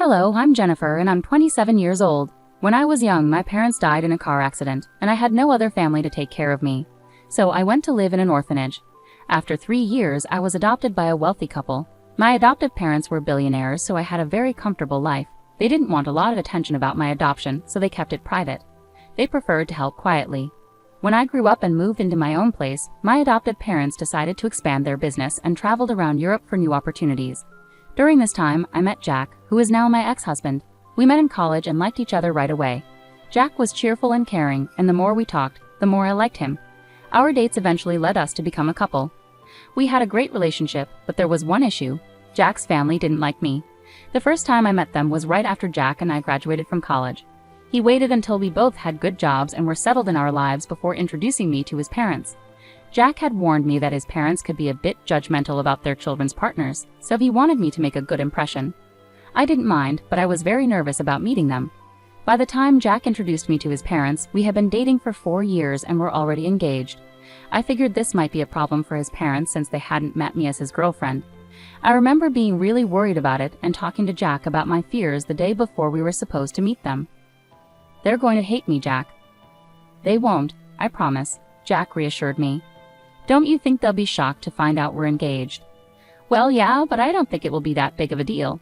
Hello, I'm Jennifer and I'm 27 years old. When I was young, my parents died in a car accident, and I had no other family to take care of me. So I went to live in an orphanage. After 3 years, I was adopted by a wealthy couple. My adoptive parents were billionaires, so I had a very comfortable life. They didn't want a lot of attention about my adoption, so they kept it private. They preferred to help quietly. When I grew up and moved into my own place, my adoptive parents decided to expand their business and traveled around Europe for new opportunities. During this time, I met Jack, who is now my ex-husband. We met in college and liked each other right away. Jack was cheerful and caring, and the more we talked, the more I liked him. Our dates eventually led us to become a couple. We had a great relationship, but there was one issue. Jack's family didn't like me. The first time I met them was right after Jack and I graduated from college. He waited until we both had good jobs and were settled in our lives before introducing me to his parents. Jack had warned me that his parents could be a bit judgmental about their children's partners, so he wanted me to make a good impression. I didn't mind, but I was very nervous about meeting them. By the time Jack introduced me to his parents, we had been dating for 4 years and were already engaged. I figured this might be a problem for his parents since they hadn't met me as his girlfriend. I remember being really worried about it and talking to Jack about my fears the day before we were supposed to meet them. "They're going to hate me, Jack." "They won't, I promise," Jack reassured me. "Don't you think they'll be shocked to find out we're engaged?" "Well, yeah, but I don't think it will be that big of a deal."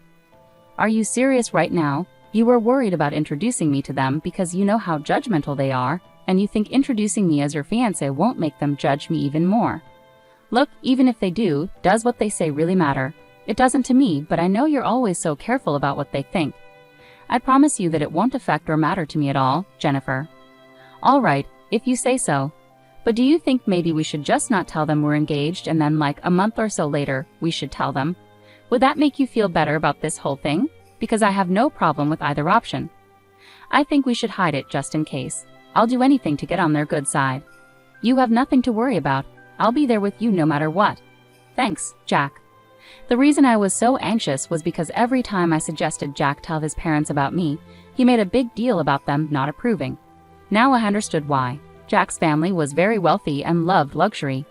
"Are you serious right now? You were worried about introducing me to them because you know how judgmental they are, and you think introducing me as your fiancé won't make them judge me even more." "Look, even if they do, does what they say really matter? It doesn't to me, but I know you're always so careful about what they think." "I promise you that it won't affect or matter to me at all, Jennifer." "All right, if you say so. But do you think maybe we should just not tell them we're engaged and then like a month or so later, we should tell them? Would that make you feel better about this whole thing? Because I have no problem with either option." "I think we should hide it just in case. I'll do anything to get on their good side." "You have nothing to worry about. I'll be there with you no matter what." "Thanks, Jack." The reason I was so anxious was because every time I suggested Jack tell his parents about me, he made a big deal about them not approving. Now I understood why. Jack's family was very wealthy and loved luxury.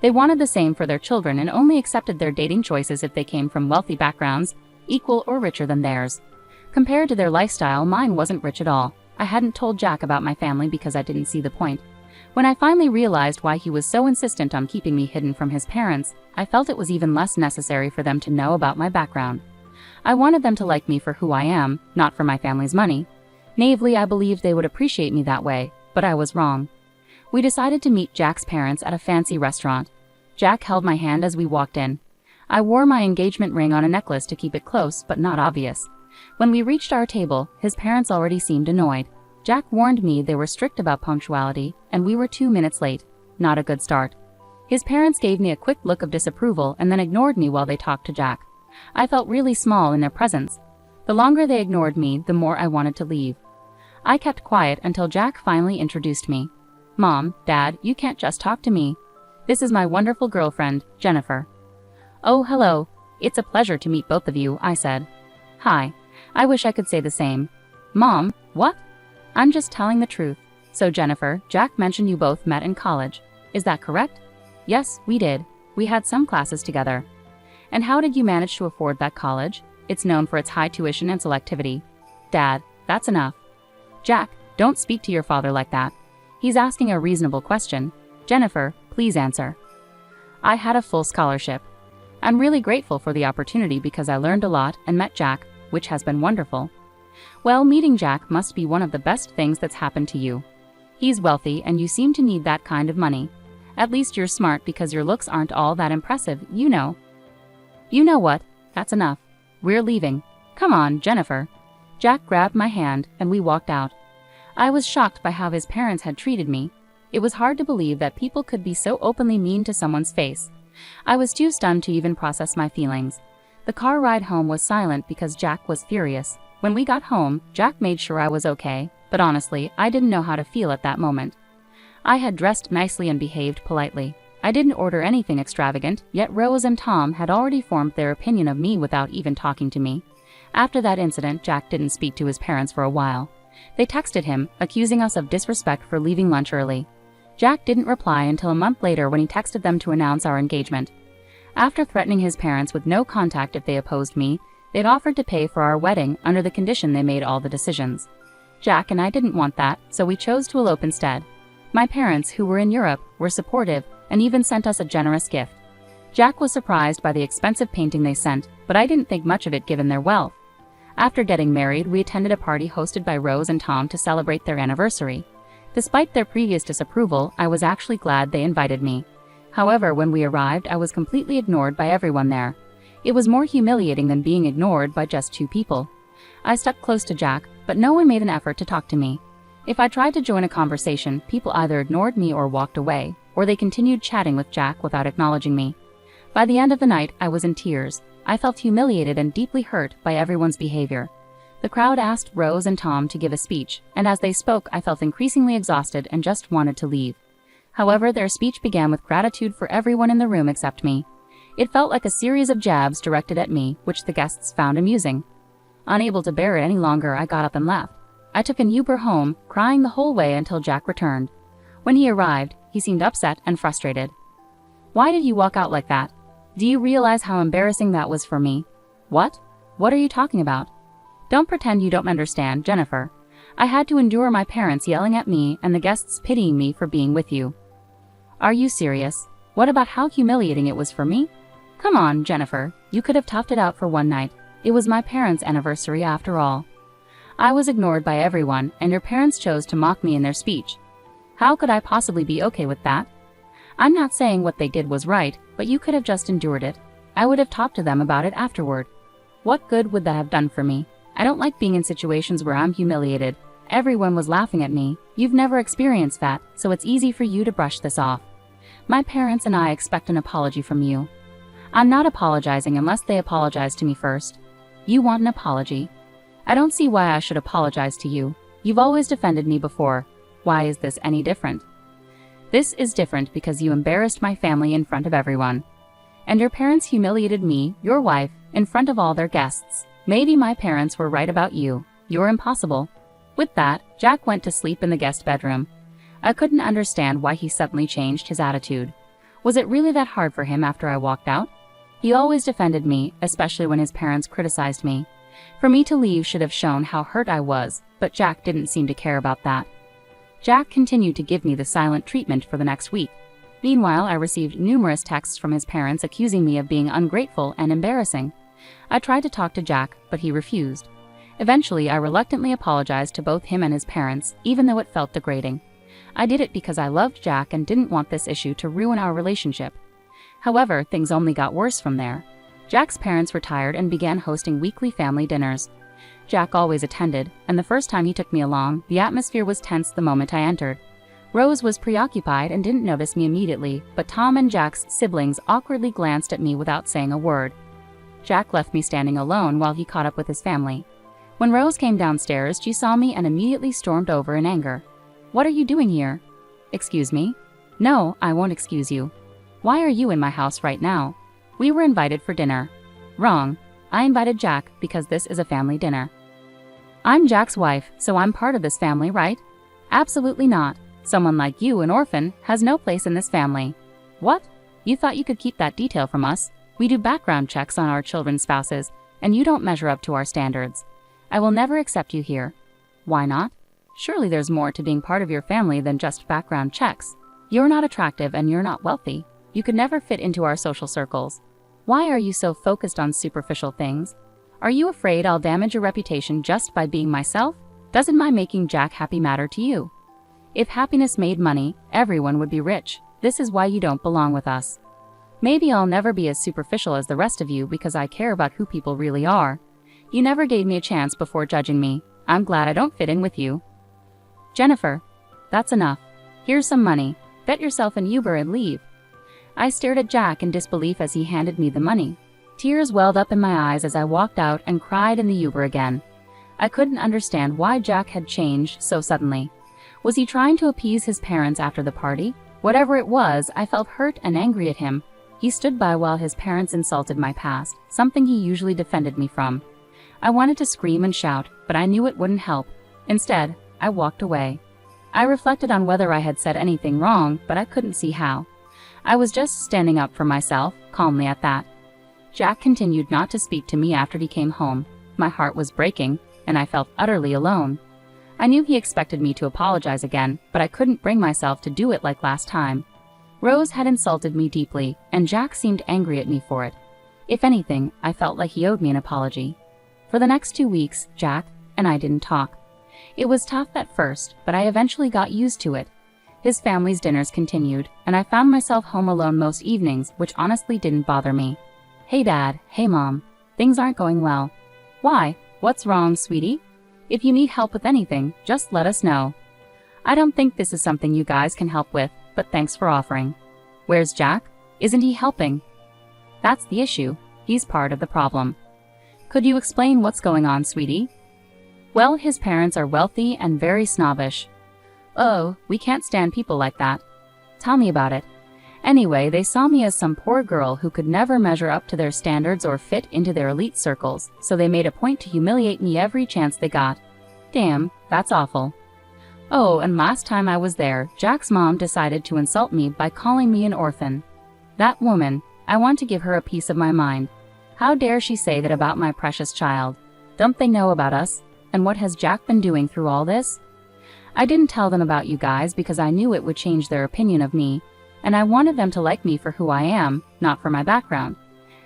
They wanted the same for their children and only accepted their dating choices if they came from wealthy backgrounds, equal or richer than theirs. Compared to their lifestyle, mine wasn't rich at all. I hadn't told Jack about my family because I didn't see the point. When I finally realized why he was so insistent on keeping me hidden from his parents, I felt it was even less necessary for them to know about my background. I wanted them to like me for who I am, not for my family's money. Naively, I believed they would appreciate me that way, but I was wrong. We decided to meet Jack's parents at a fancy restaurant. Jack held my hand as we walked in. I wore my engagement ring on a necklace to keep it close but not obvious. When we reached our table, his parents already seemed annoyed. Jack warned me they were strict about punctuality, and we were 2 minutes late. Not a good start. His parents gave me a quick look of disapproval and then ignored me while they talked to Jack. I felt really small in their presence. The longer they ignored me, the more I wanted to leave. I kept quiet until Jack finally introduced me. "Mom, Dad, you can't just talk to me. This is my wonderful girlfriend, Jennifer." "Oh, hello. It's a pleasure to meet both of you," I said. "Hi. I wish I could say the same." "Mom, what?" "I'm just telling the truth. So Jennifer, Jack mentioned you both met in college. Is that correct?" "Yes, we did. We had some classes together." "And how did you manage to afford that college? It's known for its high tuition and selectivity." "Dad, that's enough." "Jack, don't speak to your father like that. He's asking a reasonable question. Jennifer, please answer." "I had a full scholarship. I'm really grateful for the opportunity because I learned a lot and met Jack, which has been wonderful." "Well, meeting Jack must be one of the best things that's happened to you. He's wealthy and you seem to need that kind of money. At least you're smart because your looks aren't all that impressive, you know." "You know what? That's enough. We're leaving. Come on, Jennifer." Jack grabbed my hand and we walked out. I was shocked by how his parents had treated me. It was hard to believe that people could be so openly mean to someone's face. I was too stunned to even process my feelings. The car ride home was silent because Jack was furious. When we got home, Jack made sure I was okay, but honestly, I didn't know how to feel at that moment. I had dressed nicely and behaved politely. I didn't order anything extravagant, yet Rose and Tom had already formed their opinion of me without even talking to me. After that incident, Jack didn't speak to his parents for a while. They texted him, accusing us of disrespect for leaving lunch early. Jack didn't reply until a month later when he texted them to announce our engagement. After threatening his parents with no contact if they opposed me, They'd offered to pay for our wedding under the condition they made all the decisions. Jack and I didn't want that, so we chose to elope instead. My parents, who were in Europe, were supportive and even sent us a generous gift. Jack was surprised by the expensive painting they sent, but I didn't think much of it given their wealth. After getting married, we attended a party hosted by Rose and Tom to celebrate their anniversary. Despite their previous disapproval, I was actually glad they invited me. However, when we arrived, I was completely ignored by everyone there. It was more humiliating than being ignored by just two people. I stuck close to Jack, but no one made an effort to talk to me. If I tried to join a conversation, people either ignored me or walked away, or they continued chatting with Jack without acknowledging me. By the end of the night, I was in tears. I felt humiliated and deeply hurt by everyone's behavior. The crowd asked Rose and Tom to give a speech, and as they spoke, I felt increasingly exhausted and just wanted to leave. However, their speech began with gratitude for everyone in the room except me. It felt like a series of jabs directed at me, which the guests found amusing. Unable to bear it any longer, I got up and left. I took an Uber home, crying the whole way until Jack returned. When he arrived, he seemed upset and frustrated. "Why did you walk out like that? Do you realize how embarrassing that was for me?" "What? What are you talking about?" "Don't pretend you don't understand, Jennifer. I had to endure my parents yelling at me and the guests pitying me for being with you." "Are you serious? What about how humiliating it was for me?" "Come on, Jennifer, you could have toughed it out for one night. It was my parents' anniversary after all." "I was ignored by everyone, and your parents chose to mock me in their speech. How could I possibly be okay with that? I'm not saying what they did was right, but you could have just endured it. I would have talked to them about it afterward. What good would that have done for me? I don't like being in situations where I'm humiliated. Everyone was laughing at me. You've never experienced that, so it's easy for you to brush this off. My parents and I expect an apology from you. I'm not apologizing unless they apologize to me first. You want an apology? I don't see why I should apologize to you. You've always defended me before. Why is this any different? This is different because you embarrassed my family in front of everyone. And your parents humiliated me, your wife, in front of all their guests. Maybe my parents were right about you. You're impossible." With that, Jack went to sleep in the guest bedroom. I couldn't understand why he suddenly changed his attitude. Was it really that hard for him after I walked out? He always defended me, especially when his parents criticized me. For me to leave should have shown how hurt I was, but Jack didn't seem to care about that. Jack continued to give me the silent treatment for the next week. Meanwhile, I received numerous texts from his parents accusing me of being ungrateful and embarrassing. I tried to talk to Jack, but he refused. Eventually, I reluctantly apologized to both him and his parents, even though it felt degrading. I did it because I loved Jack and didn't want this issue to ruin our relationship. However, things only got worse from there. Jack's parents retired and began hosting weekly family dinners. Jack always attended, and the first time he took me along, the atmosphere was tense the moment I entered. Rose was preoccupied and didn't notice me immediately, but Tom and Jack's siblings awkwardly glanced at me without saying a word. Jack left me standing alone while he caught up with his family. When Rose came downstairs, she saw me and immediately stormed over in anger. "What are you doing here?" "Excuse me?" "No, I won't excuse you. Why are you in my house right now?" "We were invited for dinner." "Wrong. I invited Jack because this is a family dinner." "I'm Jack's wife, so I'm part of this family, right?" "Absolutely not. Someone like you, an orphan, has no place in this family." "What? You thought you could keep that detail from us? We do background checks on our children's spouses, and you don't measure up to our standards. I will never accept you here." "Why not? Surely there's more to being part of your family than just background checks. You're not attractive and you're not wealthy. You could never fit into our social circles. Why are you so focused on superficial things? Are you afraid I'll damage your reputation just by being myself? Doesn't my making Jack happy matter to you? If happiness made money, everyone would be rich. This is why you don't belong with us. Maybe I'll never be as superficial as the rest of you because I care about who people really are. You never gave me a chance before judging me. I'm glad I don't fit in with you." "Jennifer, that's enough. Here's some money. Get yourself an Uber and leave." I stared at Jack in disbelief as he handed me the money. Tears welled up in my eyes as I walked out and cried in the Uber again. I couldn't understand why Jack had changed so suddenly. Was he trying to appease his parents after the party? Whatever it was, I felt hurt and angry at him. He stood by while his parents insulted my past, something he usually defended me from. I wanted to scream and shout, but I knew it wouldn't help. Instead, I walked away. I reflected on whether I had said anything wrong, but I couldn't see how. I was just standing up for myself, calmly at that. Jack continued not to speak to me after he came home. My heart was breaking, and I felt utterly alone. I knew he expected me to apologize again, but I couldn't bring myself to do it like last time. Rose had insulted me deeply, and Jack seemed angry at me for it. If anything, I felt like he owed me an apology. For the next 2 weeks, Jack and I didn't talk. It was tough at first, but I eventually got used to it. His family's dinners continued, and I found myself home alone most evenings, which honestly didn't bother me. Hey Dad, hey Mom. Things aren't going well. Why? What's wrong, sweetie? If you need help with anything, just let us know. I don't think this is something you guys can help with, but thanks for offering. Where's Jack? Isn't he helping? That's the issue. He's part of the problem. Could you explain what's going on, sweetie? Well, his parents are wealthy and very snobbish. Oh, we can't stand people like that. Tell me about it. Anyway, they saw me as some poor girl who could never measure up to their standards or fit into their elite circles, so they made a point to humiliate me every chance they got. Damn, that's awful. Oh, and last time I was there, Jack's mom decided to insult me by calling me an orphan. That woman, I want to give her a piece of my mind. How dare she say that about my precious child? Don't they know about us? And what has Jack been doing through all this? I didn't tell them about you guys because I knew it would change their opinion of me, and I wanted them to like me for who I am, not for my background.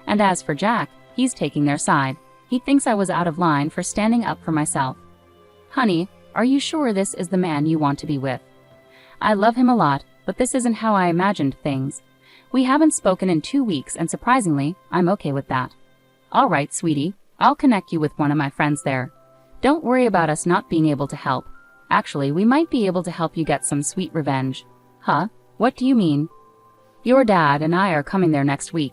And as for Jack, he's taking their side. He thinks I was out of line for standing up for myself. Honey, are you sure this is the man you want to be with? I love him a lot, but this isn't how I imagined things. We haven't spoken in 2 weeks, and surprisingly, I'm okay with that. All right, sweetie, I'll connect you with one of my friends there. Don't worry about us not being able to help. Actually, we might be able to help you get some sweet revenge. Huh? What do you mean? Your dad and I are coming there next week.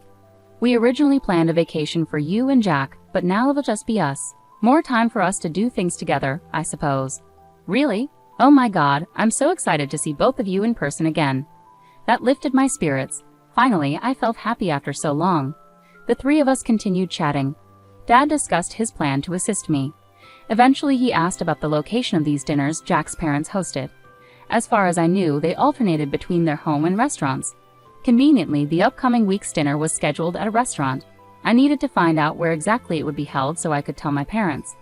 We originally planned a vacation for you and Jack, but now it'll just be us. More time for us to do things together, I suppose. Really? Oh my God, I'm so excited to see both of you in person again. That lifted my spirits. Finally, I felt happy after so long. The three of us continued chatting. Dad discussed his plan to assist me. Eventually, he asked about the location of these dinners Jack's parents hosted. As far as I knew, they alternated between their home and restaurants. Conveniently, the upcoming week's dinner was scheduled at a restaurant. I needed to find out where exactly it would be held so I could tell my parents.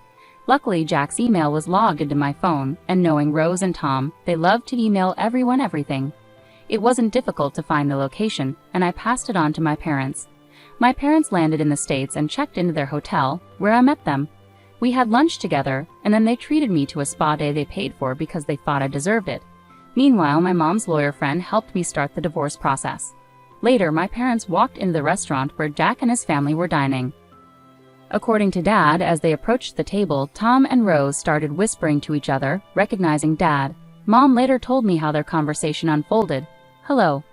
Luckily, Jack's email was logged into my phone, and knowing Rose and Tom, they loved to email everyone everything. It wasn't difficult to find the location, and I passed it on to my parents. My parents landed in the States and checked into their hotel, where I met them. We had lunch together, and then they treated me to a spa day they paid for because they thought I deserved it. Meanwhile, my mom's lawyer friend helped me start the divorce process. Later, my parents walked into the restaurant where Jack and his family were dining. According to Dad, as they approached the table, Tom and Rose started whispering to each other, recognizing Dad. Mom later told me how their conversation unfolded. Hello.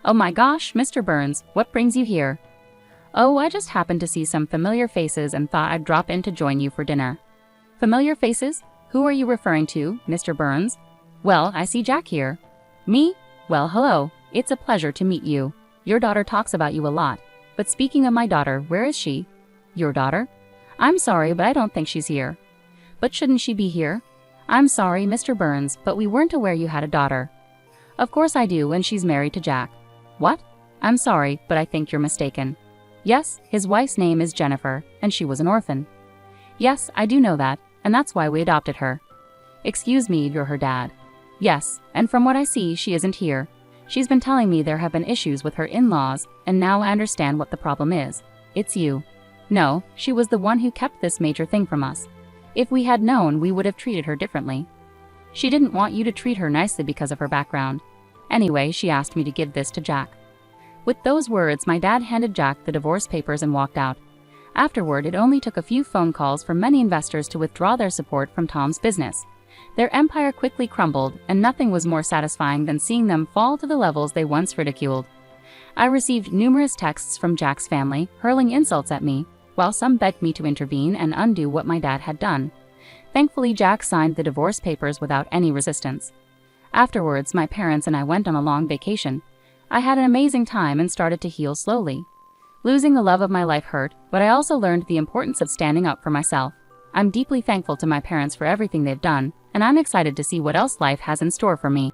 Oh my gosh, Mr. Burns, what brings you here? Oh, I just happened to see some familiar faces and thought I'd drop in to join you for dinner. Familiar faces? Who are you referring to, Mr. Burns? Well, I see Jack here. Me? Well, hello. It's a pleasure to meet you. Your daughter talks about you a lot. But speaking of my daughter, where is she? Your daughter? I'm sorry, but I don't think she's here. But shouldn't she be here? I'm sorry, Mr. Burns, but we weren't aware you had a daughter. Of course I do, and she's married to Jack. What? I'm sorry, but I think you're mistaken. Yes, his wife's name is Jennifer, and she was an orphan. Yes, I do know that, and that's why we adopted her. Excuse me, you're her dad. Yes, and from what I see, she isn't here. She's been telling me there have been issues with her in-laws, and now I understand what the problem is. It's you. No, she was the one who kept this major thing from us. If we had known, we would have treated her differently. She didn't want you to treat her nicely because of her background. Anyway, she asked me to give this to Jack. With those words, my dad handed Jack the divorce papers and walked out. Afterward, it only took a few phone calls from many investors to withdraw their support from Tom's business. Their empire quickly crumbled, and nothing was more satisfying than seeing them fall to the levels they once ridiculed. I received numerous texts from Jack's family, hurling insults at me, while some begged me to intervene and undo what my dad had done. Thankfully, Jack signed the divorce papers without any resistance. Afterwards, my parents and I went on a long vacation. I had an amazing time and started to heal slowly. Losing the love of my life hurt, but I also learned the importance of standing up for myself. I'm deeply thankful to my parents for everything they've done, and I'm excited to see what else life has in store for me.